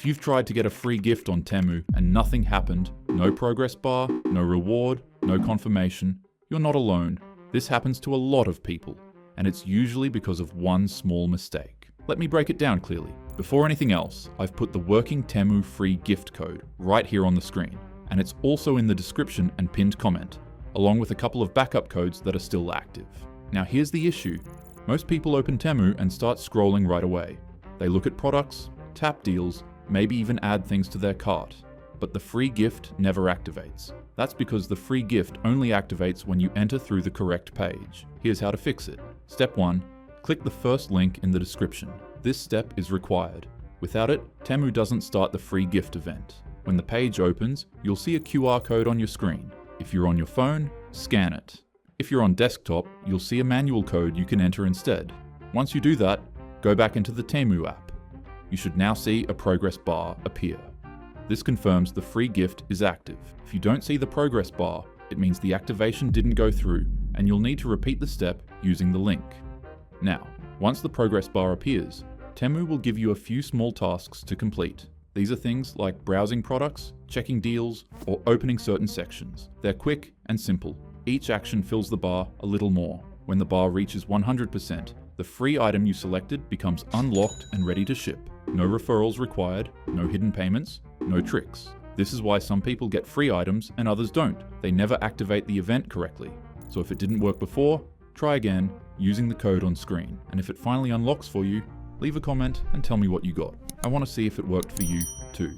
If you've tried to get a free gift on Temu and nothing happened, no progress bar, no reward, no confirmation, you're not alone. This happens to a lot of people, and it's usually because of one small mistake. Let me break it down clearly. Before anything else, I've put the working Temu Free Gift code right here on the screen, and it's also in the description and pinned comment, along with a couple of backup codes that are still active. Now here's the issue. Most people open Temu and start scrolling right away. They look at products, tap deals, maybe even add things to their cart. But the free gift never activates. That's because the free gift only activates when you enter through the correct page. Here's how to fix it. Step 1. Click the first link in the description. This step is required. Without it, Temu doesn't start the free gift event. When the page opens, you'll see a QR code on your screen. If you're on your phone, scan it. If you're on desktop, you'll see a manual code you can enter instead. Once you do that, go back into the Temu app. You should now see a progress bar appear. This confirms the free gift is active. If you don't see the progress bar, it means the activation didn't go through, and you'll need to repeat the step using the link. Now, once the progress bar appears, Temu will give you a few small tasks to complete. These are things like browsing products, checking deals, or opening certain sections. They're quick and simple. Each action fills the bar a little more. When the bar reaches 100%, the free item you selected becomes unlocked and ready to ship. No referrals required, no hidden payments, no tricks. This is why some people get free items and others don't. They never activate the event correctly. So if it didn't work before, try again using the code on screen. And if it finally unlocks for you, leave a comment and tell me what you got. I want to see if it worked for you too.